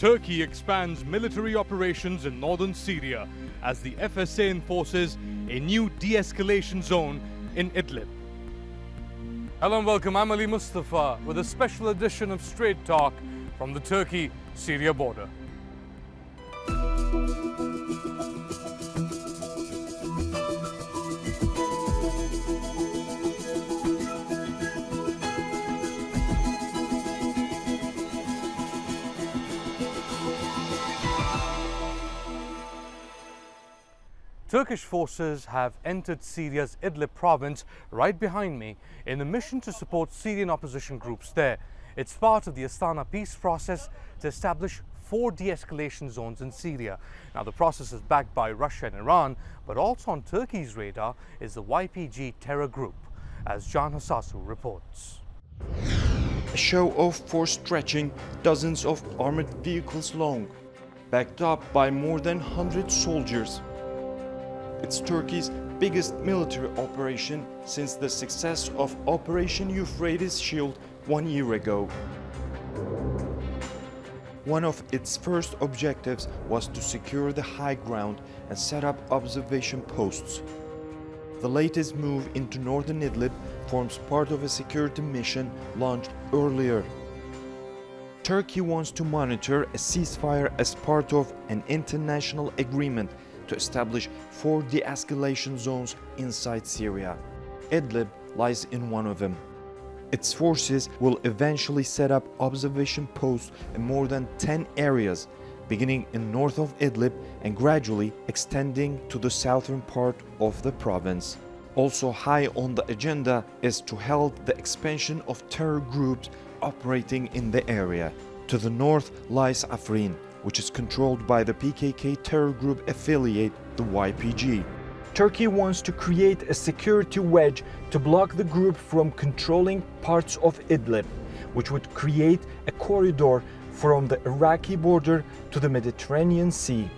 Turkey expands military operations in northern Syria as the FSA enforces a new de-escalation zone in Idlib. Hello and welcome, I'm Ali Mustafa with a special edition of Strait Talk from the Turkey-Syria border. Turkish forces have entered Syria's Idlib province right behind me in a mission to support Syrian opposition groups there. It's part of the Astana peace process to establish 4 de-escalation zones in Syria. Now the process is backed by Russia and Iran, but also on Turkey's radar is the YPG terror group, as Can Hasasu reports. A show of force stretching dozens of armored vehicles long, backed up by more than 100 soldiers. It's Turkey's biggest military operation since the success of Operation Euphrates Shield 1 year ago. One of its first objectives was to secure the high ground and set up observation posts. The latest move into northern Idlib forms part of a security mission launched earlier. Turkey wants to monitor a ceasefire as part of an international agreement to establish 4 de-escalation zones inside Syria. Idlib lies in one of them. Its forces will eventually set up observation posts in more than 10 areas, beginning in north of Idlib and gradually extending to the southern part of the province. Also high on the agenda is to halt the expansion of terror groups operating in the area. To the north lies Afrin, which is controlled by the PKK terror group affiliate, the YPG. Turkey wants to create a security wedge to block the group from controlling parts of Idlib, which would create a corridor from the Iraqi border to the Mediterranean Sea.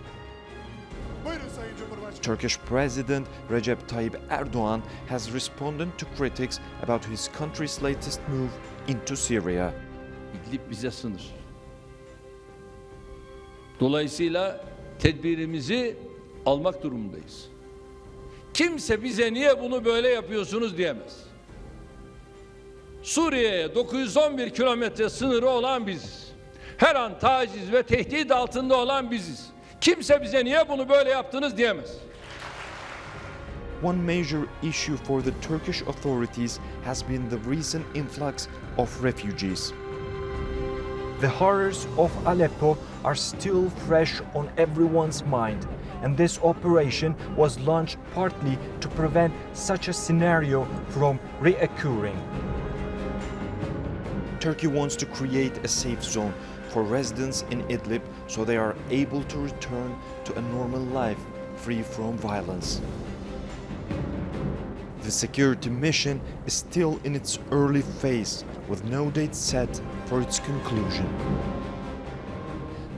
Turkish President Recep Tayyip Erdogan has responded to critics about his country's latest move into Syria. İdlib bize sınır. Dolayısıyla tedbirimizi almak durumundayız. Kimse bize niye bunu böyle yapıyorsunuz diyemez. Suriye'ye 911 kilometre sınırı olan biziz. Her an taciz ve tehdit altında olan biziz. Kimse bize niye bunu böyle yaptınız diyemez. One major issue for the Turkish authorities has been the recent influx of refugees. The horrors of Aleppo are still fresh on everyone's mind, and this operation was launched partly to prevent such a scenario from reoccurring. Turkey wants to create a safe zone for residents in Idlib so they are able to return to a normal life free from violence. The security mission is still in its early phase, with no date set for its conclusion.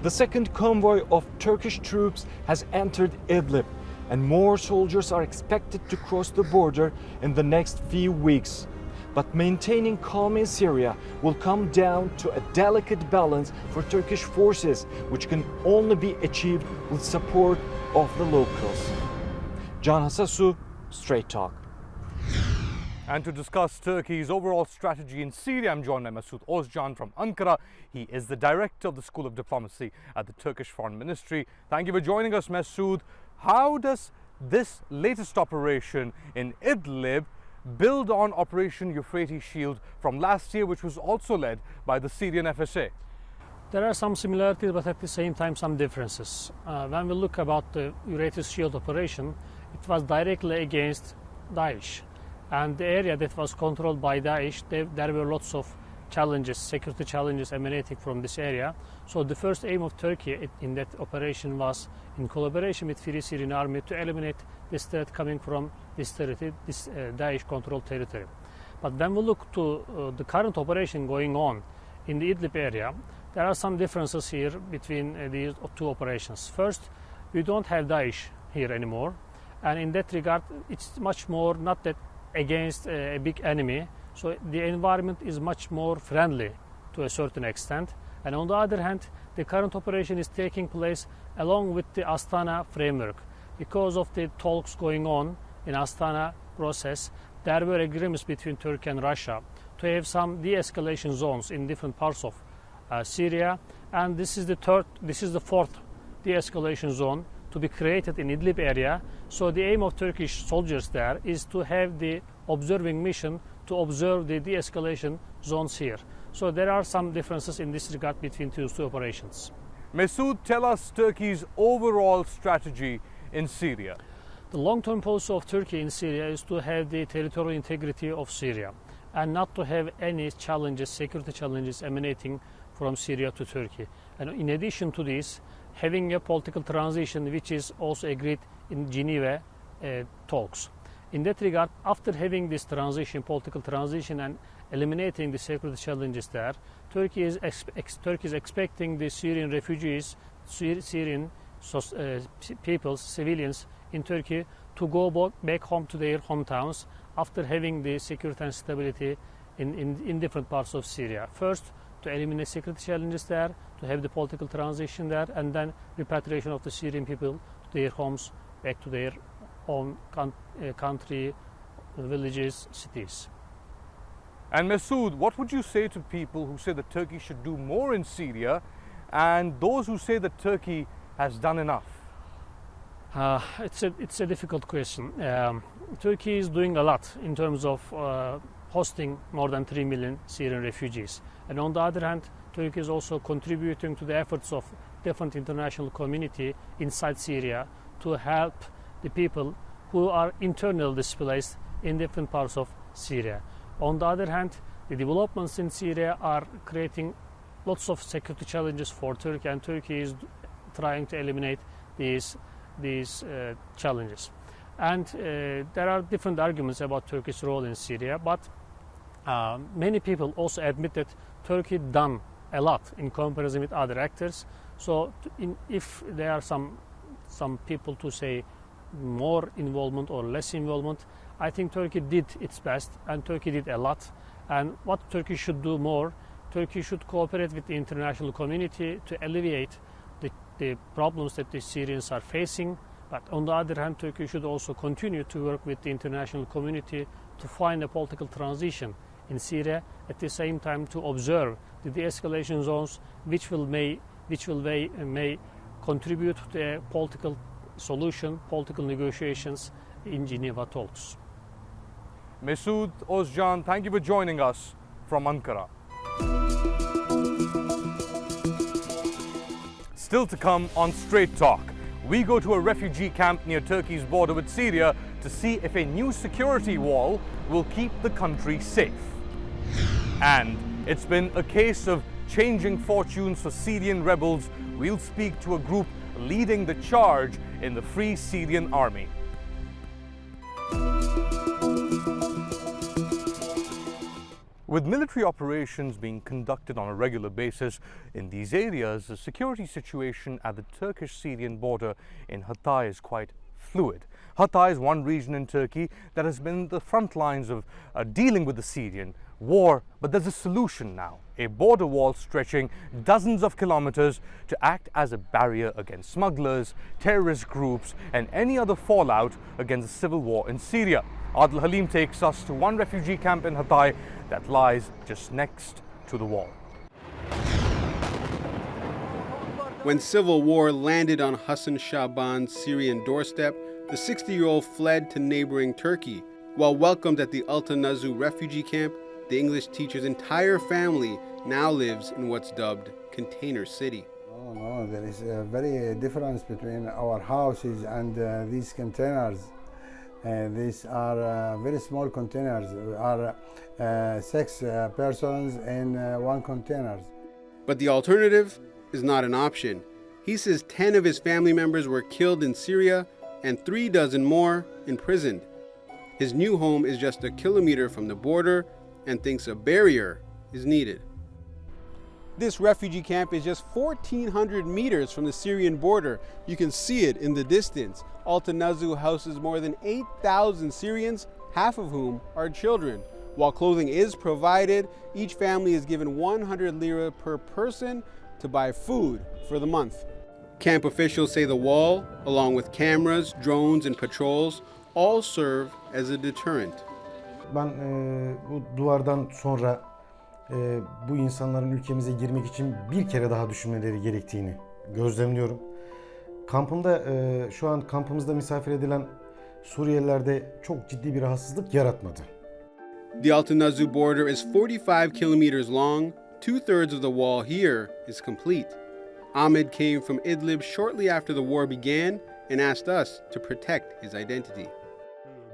The second convoy of Turkish troops has entered Idlib, and more soldiers are expected to cross the border in the next few weeks. But maintaining calm in Syria will come down to a delicate balance for Turkish forces, which can only be achieved with support of the locals. Can Hasasu, Strait Talk. And to discuss Turkey's overall strategy in Syria, I'm joined by Masoud Ozcan from Ankara. He is the director of the School of Diplomacy at the Turkish Foreign Ministry. Thank you for joining us, Masoud. How does this latest operation in Idlib build on Operation Euphrates Shield from last year, which was also led by the Syrian FSA? There are some similarities, but at the same time some differences. When we look about the Euphrates Shield operation, it was directly against Daesh. And the area that was controlled by Daesh, there were lots of challenges, security challenges emanating from this area. So the first aim of Turkey in that operation was, in collaboration with Free Syrian Army, to eliminate this threat coming from this territory, this Daesh-controlled territory. But when we look to the current operation going on in the Idlib area, there are some differences here between these 2 operations. First, we don't have Daesh here anymore. And in that regard, it's much more not that against a big enemy, so the environment is much more friendly to a certain extent. And on the other hand, the current operation is taking place along with the Astana framework. Because of the talks going on in Astana process, there were agreements between Turkey and Russia to have some de-escalation zones in different parts of Syria, and this is the fourth de-escalation zone to be created in Idlib area. So the aim of Turkish soldiers there is to have the observing mission to observe the de-escalation zones here. So there are some differences in this regard between these two operations. Masood, tell us Turkey's overall strategy in Syria. The long-term policy of Turkey in Syria is to have the territorial integrity of Syria and not to have any challenges, security challenges emanating from Syria to Turkey. And in addition to this, having a political transition which is also agreed in Geneva talks. In that regard, after having this transition, political transition, and eliminating the security challenges there, Turkey is expecting the Syrian refugees, Syrian people, civilians in Turkey to go back home to their hometowns after having the security and stability in different parts of Syria. First, to eliminate security challenges there, to have the political transition there, and then repatriation of the Syrian people to their homes, back to their own country, villages, cities. And Masood, what would you say to people who say that Turkey should do more in Syria and those who say that Turkey has done enough? It's a difficult question. Turkey is doing a lot in terms of hosting more than 3 million Syrian refugees. And on the other hand, Turkey is also contributing to the efforts of different international community inside Syria to help the people who are internally displaced in different parts of Syria. On the other hand, the developments in Syria are creating lots of security challenges for Turkey, and Turkey is trying to eliminate these challenges. And there are different arguments about Turkey's role in Syria, but many people also admit that Turkey done a lot in comparison with other actors. So if there are some people to say more involvement or less involvement, I think Turkey did its best and Turkey did a lot. And what Turkey should do more, Turkey should cooperate with the international community to alleviate the problems that the Syrians are facing. But on the other hand, Turkey should also continue to work with the international community to find a political transition in Syria, at the same time to observe the de-escalation zones which may contribute to a political solution, political negotiations in Geneva talks. Masood Ozcan, thank you for joining us from Ankara. Still to come on Strait Talk, we go to a refugee camp near Turkey's border with Syria to see if a new security wall will keep the country safe. And it's been a case of changing fortunes for Syrian rebels. We'll speak to a group leading the charge in the Free Syrian Army. With military operations being conducted on a regular basis in these areas, the security situation at the Turkish-Syrian border in Hatay is quite fluid. Hatay is one region in Turkey that has been the front lines of dealing with the Syrian war, but there's a solution now. A border wall stretching dozens of kilometers to act as a barrier against smugglers, terrorist groups, and any other fallout against the civil war in Syria. Adil Halim takes us to one refugee camp in Hatay that lies just next to the wall. When civil war landed on Hassan Shaban's Syrian doorstep, the 60-year-old fled to neighboring Turkey. While welcomed at the Altanazzu refugee camp, the English teacher's entire family now lives in what's dubbed Container City. No, there is a very difference between our houses and these containers. These are very small containers. We are 6 persons in one container. But the alternative is not an option. He says 10 of his family members were killed in Syria and 3 dozen more imprisoned. His new home is just a kilometer from the border and thinks a barrier is needed. This refugee camp is just 1,400 meters from the Syrian border. You can see it in the distance. Altanazzu houses more than 8,000 Syrians, half of whom are children. While clothing is provided, each family is given 100 lira per person to buy food for the month. Camp officials say the wall, along with cameras, drones, and patrols, all serve as a deterrent. Ben bu duvardan sonra bu insanların ülkemize girmek için bir kere daha düşünmeleri gerektiğini gözlemliyorum. Kampımda şu an kampımızda misafir edilen Suriyelilerde çok ciddi bir rahatsızlık yaratmadı. The Altanazzu border is 45 kilometers long. 2/3 of the wall here is complete. Ahmed came from Idlib shortly after the war began and asked us to protect his identity.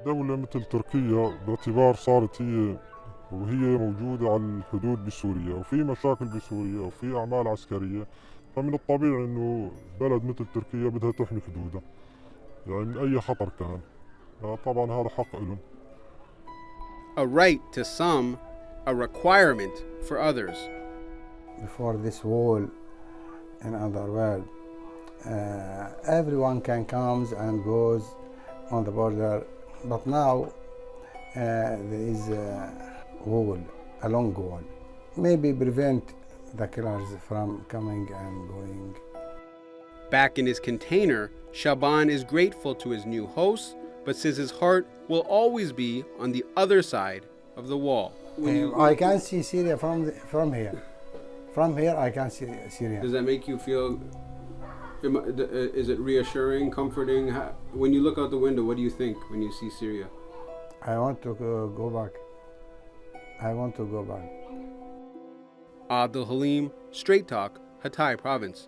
دولة مثل تركيا باعتبار صارت وهي موجودة على الحدود بسوريا وفي مشاكل بسوريا وفي أعمال عسكرية فمن الطبيعي إنه بلد مثل تركيا بدها تحمي حدودها يعني من أي خطر كان طبعا هذا حق لهم. A right to some, a requirement for others. Before this wall in other world, everyone can comes and goes on the border, but now there is a wall, a long wall. Maybe prevent the killers from coming and going. Back in his container, Shaban is grateful to his new hosts, but says his heart will always be on the other side of the wall. I can see Syria from here. From here, I can see Syria. Does that make you feel, is it reassuring, comforting? When you look out the window, what do you think when you see Syria? I want to go back. I want to go back. Abdul Halim, Strait Talk, Hatay Province.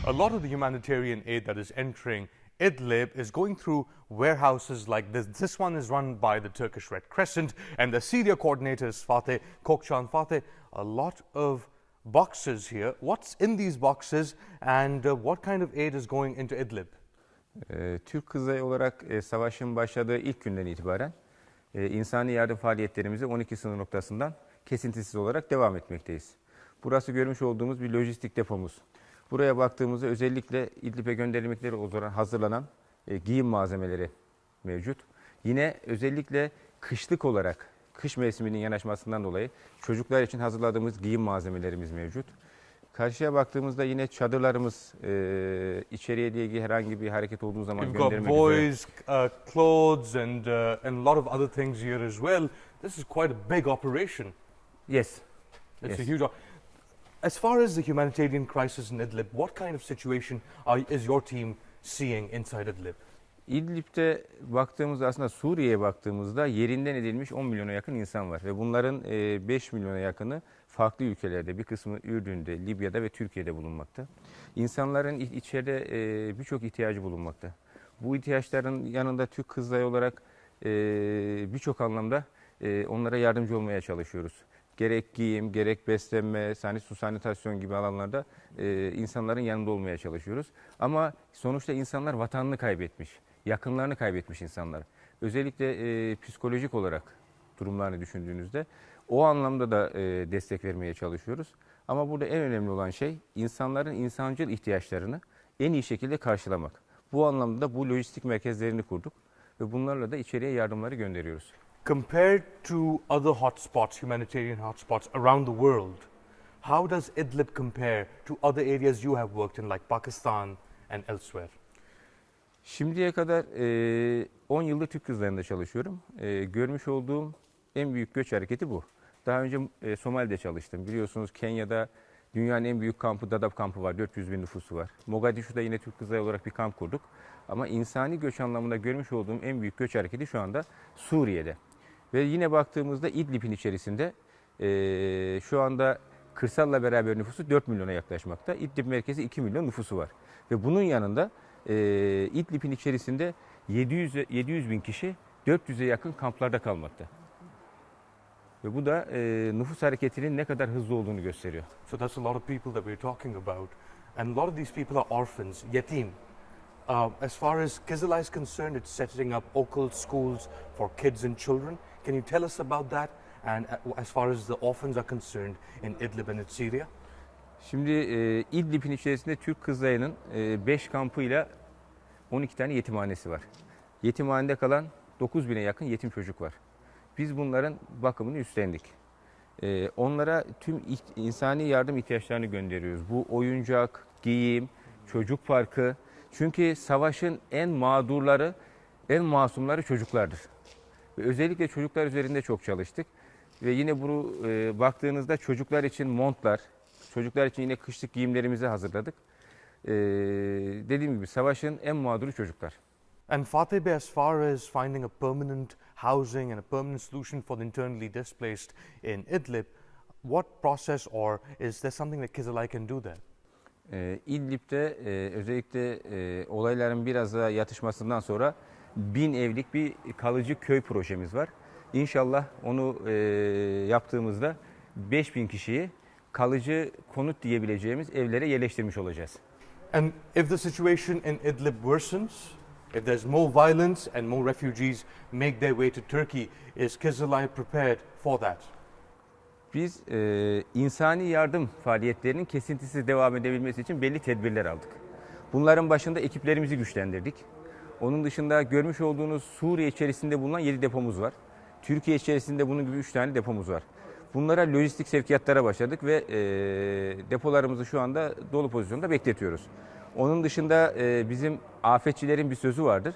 A lot of the humanitarian aid that is entering Idlib is going through warehouses like this. This one is run by the Turkish Red Crescent, and the Syria coordinator is Fateh Kokcan. Fateh, a lot of boxes here. What's in these boxes, and what kind of aid is going into Idlib? Türk Kızılayı olarak savaşın başladığı ilk günden itibaren insani yardım faaliyetlerimizi 12 sınır noktasından kesintisiz olarak devam etmekteyiz. Burası görmüş olduğumuz bir lojistik depomuz. Buraya baktığımızda özellikle İdlib'e gönderilmekleri üzere hazırlanan giyim malzemeleri mevcut. Yine özellikle kışlık olarak, kış mevsiminin yanaşmasından dolayı çocuklar için hazırladığımız giyim malzemelerimiz mevcut. Karşıya baktığımızda yine çadırlarımız içeriye ilgili herhangi bir hareket olduğu zaman göndermek üzere. You've got boys, clothes and a lot of other things here as well. This is quite a big operation. Yes. It's a huge. As far as the humanitarian crisis in Idlib, what kind of situation is your team seeing inside Idlib? İdlib'de baktığımızda aslında Suriye'ye baktığımızda yerinden edilmiş 10 milyona yakın insan var ve bunların 5 milyona yakını farklı ülkelerde, bir kısmı Ürdün'de, Libya'da ve Türkiye'de bulunmakta. İnsanların içeride birçok ihtiyacı bulunmakta. Bu ihtiyaçların yanında Türk Kızılayı olarak birçok anlamda onlara yardımcı olmaya çalışıyoruz. Gerek giyim, gerek beslenme, su sanitasyon gibi alanlarda insanların yanında olmaya çalışıyoruz. Ama sonuçta insanlar vatanını kaybetmiş, yakınlarını kaybetmiş insanlar. Özellikle psikolojik olarak durumlarını düşündüğünüzde o anlamda da destek vermeye çalışıyoruz. Ama burada en önemli olan şey insanların insancıl ihtiyaçlarını en iyi şekilde karşılamak. Bu anlamda da bu lojistik merkezlerini kurduk ve bunlarla da içeriye yardımları gönderiyoruz. Compared to other hotspots, humanitarian hotspots around the world, how does Idlib compare to other areas you have worked in, like Pakistan and elsewhere? Şimdiye kadar 10 yıldır Türk Kızılayı'nda çalışıyorum. Görmüş olduğum en büyük göç hareketi bu. Daha önce Somali'de çalıştım. Biliyorsunuz Kenya'da dünyanın en büyük kampı, Dadaab kampı var. 400 bin nüfusu var. Mogadishu'da yine Türk Kızılayı olarak bir kamp kurduk. Ama insani göç anlamında görmüş olduğum en büyük göç hareketi şu anda Suriye'de. Ve yine baktığımızda İdlib'in içerisinde şu anda kırsalla beraber nüfusu 4 milyona yaklaşmakta. İdlib merkezi 2 milyon nüfusu var. Ve bunun yanında İdlib'in içerisinde 700 bin kişi 400'e yakın kamplarda kalmakta. Ve bu da nüfus hareketinin ne kadar hızlı olduğunu gösteriyor. So that's a lot of people that we're talking about. And a lot of these people are orphans, yetim. As far as Kızılay is concerned, it's setting up local schools for kids and children. Can you tell us about that? And as far as the orphans are concerned in Idlib and in Syria? Şimdi İdlib'in içerisinde Türk Kızılayı'nın 5 kampıyla 12 tane yetimhanesi var. Yetimhanede kalan 9 bine yakın yetim çocuk var. Biz bunların bakımını üstlendik. Onlara tüm insani yardım ihtiyaçlarını gönderiyoruz. Bu oyuncak, giyim, çocuk parkı. Çünkü savaşın en mağdurları, en masumları çocuklardır. Ve özellikle çocuklar üzerinde çok çalıştık. Ve yine bunu baktığınızda çocuklar için montlar, çocuklar için yine kışlık giyimlerimizi hazırladık. Dediğim gibi savaşın en mağduru çocuklar. And Fateh Bey, as far as finding a permanent housing and a permanent solution for the internally displaced in Idlib, what process or is there something that Kızılay can do there? İdlib'de özellikle olayların biraz daha yatışmasından sonra 1000 evlik bir kalıcı köy projemiz var. İnşallah onu yaptığımızda 5000 kişiyi kalıcı konut diyebileceğimiz evlere yerleştirmiş olacağız. And if the situation in Idlib worsens, if there's more violence and more refugees make their way to Turkey, is Kızılay prepared for that? Biz insani yardım faaliyetlerinin kesintisiz devam edebilmesi için belli tedbirler aldık. Bunların başında ekiplerimizi güçlendirdik. Onun dışında görmüş olduğunuz Suriye içerisinde bulunan 7 depomuz var. Türkiye içerisinde bunun gibi 3 tane depomuz var. Bunlara lojistik sevkiyatlara başladık ve depolarımızı şu anda dolu pozisyonda bekletiyoruz. Onun dışında bizim afetçilerin bir sözü vardır.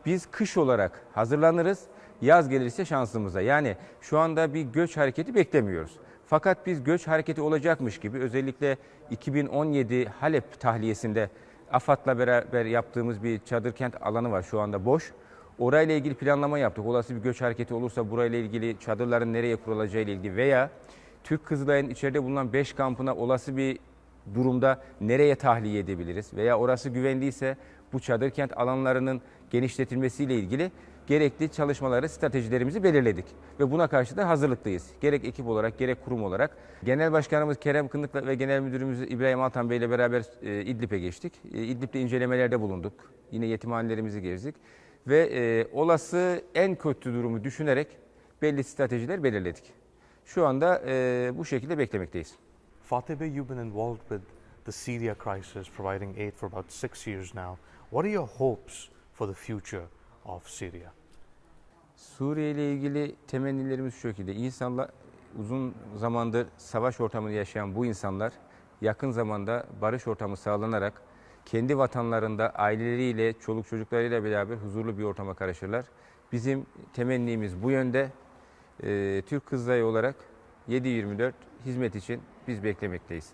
Biz kış olarak hazırlanırız, yaz gelirse şansımıza. Yani şu anda bir göç hareketi beklemiyoruz. Fakat biz göç hareketi olacakmış gibi özellikle 2017 Halep tahliyesinde AFAD'la beraber yaptığımız bir çadır kent alanı var şu anda boş. Orayla ilgili planlama yaptık. Olası bir göç hareketi olursa burayla ilgili çadırların nereye kurulacağı ile ilgili veya Türk Kızılay'ın içeride bulunan 5 kampına olası bir durumda nereye tahliye edebiliriz veya orası güvenliyse bu çadır kent alanlarının genişletilmesiyle ilgili gerekli çalışmaları, stratejilerimizi belirledik. Ve buna karşı da hazırlıklıyız. Gerek ekip olarak, gerek kurum olarak. Genel Başkanımız Kerem Kınık ve Genel Müdürümüz İbrahim Altan Bey ile beraber İdlib'e geçtik. İdlib'de incelemelerde bulunduk. Yine yetimhanelerimizi gezdik. Ve olası en kötü durumu düşünerek belli stratejiler belirledik. Şu anda bu şekilde beklemekteyiz. Fateh Bey, you've been involved with the Syria crisis, providing aid for about 6 years now. What are your hopes for the future of Syria? Suriye ile ilgili temennilerimiz şu şekilde. İnsanlar uzun zamandır savaş ortamını yaşayan bu insanlar yakın zamanda barış ortamı sağlanarak kendi vatanlarında aileleriyle, çoluk çocuklarıyla beraber huzurlu bir ortama karışırlar. Bizim temennimiz bu yönde. Türk Kızılayı olarak 7/24 hizmet için biz beklemekteyiz.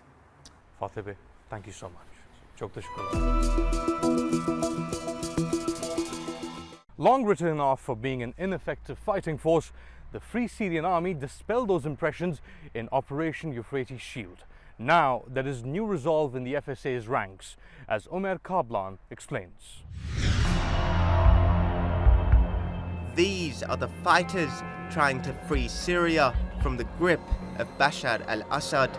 Fateh Bey, thank you so much. Çok teşekkürler. Long written off for being an ineffective fighting force, the Free Syrian Army dispelled those impressions in Operation Euphrates Shield. Now there is new resolve in the FSA's ranks, as Ömer Kablan explains. These are the fighters trying to free Syria from the grip of Bashar al-Assad.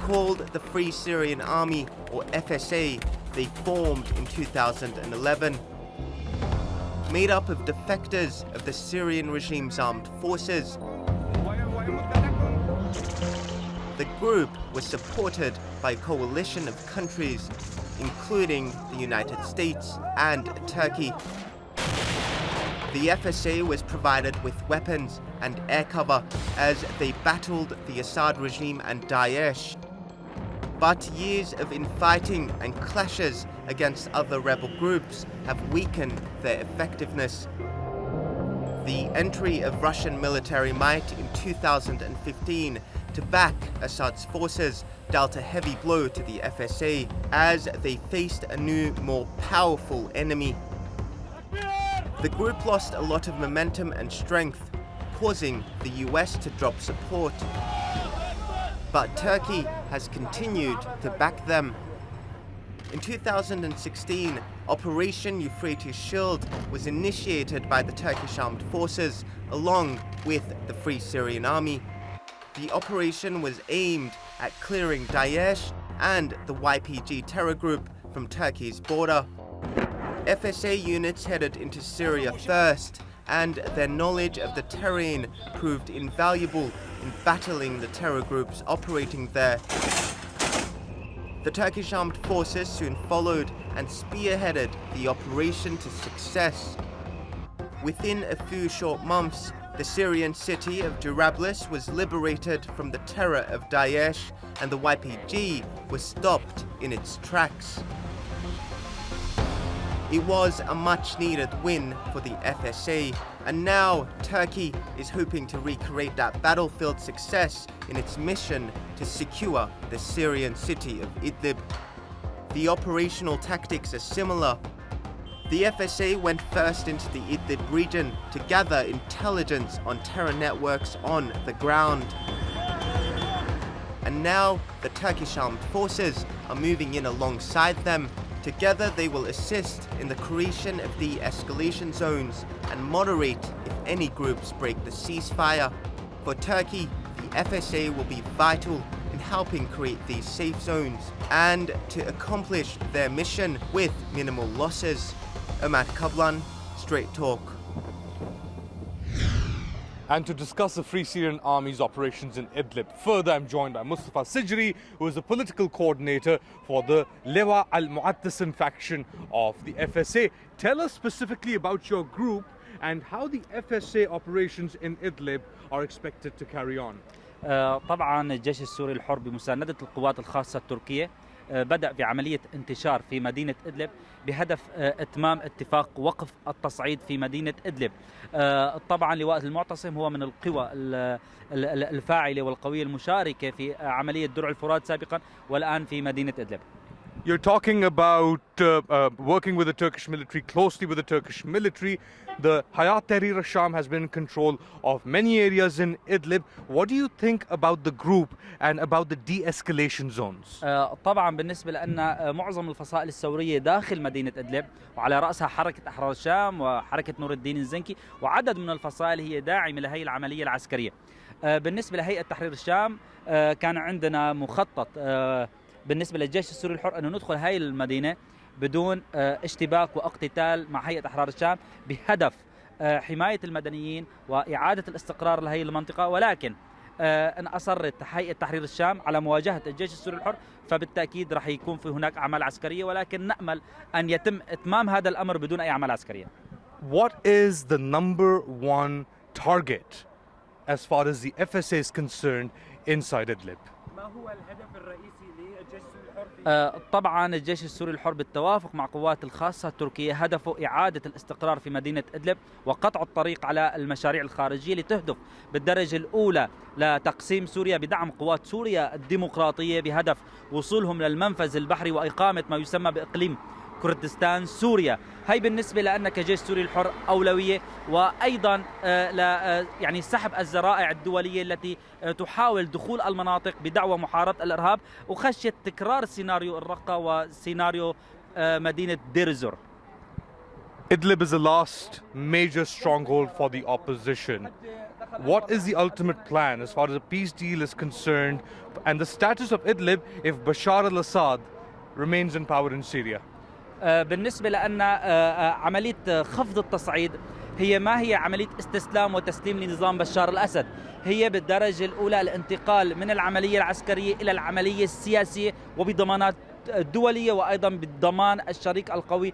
Called the Free Syrian Army, or FSA, they formed in 2011. Made up of defectors of the Syrian regime's armed forces, the group was supported by a coalition of countries, including the United States and Turkey. The FSA was provided with weapons and air cover as they battled the Assad regime and Daesh. But years of infighting and clashes against other rebel groups have weakened their effectiveness. The entry of Russian military might in 2015 to back Assad's forces dealt a heavy blow to the FSA as they faced a new, more powerful enemy. The group lost a lot of momentum and strength, causing the US to drop support. But Turkey has continued to back them. In 2016, Operation Euphrates Shield was initiated by the Turkish Armed Forces along with the Free Syrian Army. The operation was aimed at clearing Daesh and the YPG terror group from Turkey's border. FSA units headed into Syria first, and their knowledge of the terrain proved invaluable in battling the terror groups operating there. The Turkish armed forces soon followed and spearheaded the operation to success. Within a few short months, the Syrian city of Jarablus was liberated from the terror of Daesh, and the YPG was stopped in its tracks. It was a much-needed win for the FSA, and now Turkey is hoping to recreate that battlefield success in its mission to secure the Syrian city of Idlib. The operational tactics are similar. The FSA went first into the Idlib region to gather intelligence on terror networks on the ground. And now the Turkish armed forces are moving in alongside them. Together they will assist in the creation of de-escalation zones and moderate if any groups break the ceasefire. For Turkey, the FSA will be vital in helping create these safe zones and to accomplish their mission with minimal losses. Ahmad Kablan, Strait Talk. And to discuss the Free Syrian Army's operations in Idlib further, I'm joined by Mustafa Sijri, who is a political coordinator for the Lewa al-Mu'attasim faction of the FSA. Tell us specifically about your group and how the FSA operations in Idlib are expected to carry on. طبعا الجيش السوري الحر بمساندة القوات الخاصة التركية بدأ بعملية انتشار في مدينة إدلب بهدف إتمام اتفاق وقف التصعيد في مدينة إدلب. طبعا لواء المعتصم هو من القوى الفاعلة والقوية المشاركة في عملية درع الفرات سابقا والآن في مدينة إدلب. You're talking about working with the Turkish military, closely with the Turkish military. The Hayat Tahrir al-Sham has been in control of many areas in Idlib. What do you think about the group and about the de-escalation zones? طبعا بالنسبة لأن معظم الفصائل الثورية داخل مدينة إدلب وعلى رأسها حركة أحرار الشام وحركة نور الدين الزنكي وعدد من الفصائل هي داعمة لهي العملية العسكرية. بالنسبة لهيئة تحرير الشام كان عندنا مخطط بالنسبة للجيش السوري الحر أنه ندخل هاي المدينة بدون اشتباك واقتتال مع هيئة أحرار الشام بهدف حماية المدنيين وإعادة الاستقرار لهي المنطقة، ولكن أن أصرت هيئة تحرير الشام على مواجهة الجيش السوري الحر فبالتأكيد راح يكون في هناك أعمال عسكرية، ولكن نأمل أن يتم إتمام هذا الأمر بدون أي أعمال عسكرية. What is the number one target as far as the FSA is concerned inside Idlib? ما هو الهدف الرئيسي للجيش السوري الحر؟ طبعا الجيش السوري الحر بالتوافق مع قوات الخاصة التركية هدفه إعادة الاستقرار في مدينة إدلب وقطع الطريق على المشاريع الخارجية لتهدف بالدرجة الأولى لتقسيم سوريا بدعم قوات سوريا الديمقراطية بهدف وصولهم للمنفذ البحري وإقامة ما يسمى بإقليم كردستان سوريا. هي بالنسبة لأن كجيش سوري الحر أولوية، وأيضا يعني سحب الذرائع الدولية التي تحاول دخول المناطق بدعوى محاربة الإرهاب وخشية تكرار سيناريو الرقة وسيناريو مدينة دير الزور. Idlib is the last major stronghold for the opposition. What is the ultimate plan as far as a peace deal is concerned and the status of Idlib if Bashar al-Assad remains in power in Syria? بالنسبة لأن عملية خفض التصعيد هي ما هي عملية استسلام وتسليم لنظام بشار الأسد، هي بالدرجة الأولى الانتقال من العملية العسكرية إلى العملية السياسية وبضمانات دولية وأيضا بالضمان الشريك القوي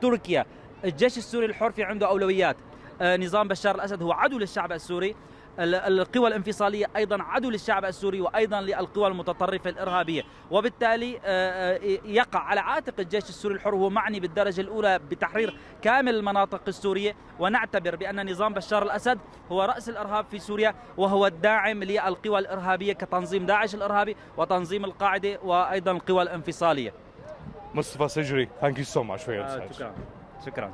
تركيا. الجيش السوري الحر في عنده أولويات. نظام بشار الأسد هو عدو للشعب السوري، القوى الانفصالية أيضا عدو للشعب السوري وأيضا للقوى المتطرفة الإرهابية، وبالتالي يقع على عاتق الجيش السوري الحر وهو معني بالدرجة الأولى بتحرير كامل المناطق السورية، ونعتبر بأن نظام بشار الأسد هو رأس الإرهاب في سوريا وهو الداعم للقوى الإرهابية كتنظيم داعش الإرهابي وتنظيم القاعدة وأيضا القوى الانفصالية. Mustafa Sijri, thank you so much for your insights. شكرا.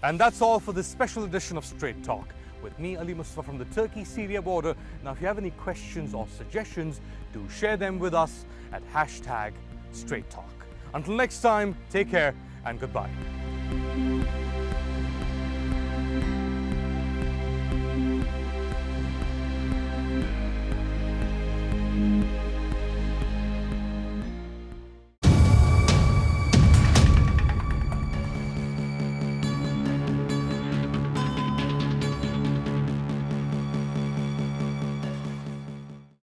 And that's all for this special edition of Strait Talk. With me, Ali Mustafa from the Turkey-Syria border. Now, if you have any questions or suggestions, do share them with us at #Strait Talk. Until next time, take care and goodbye.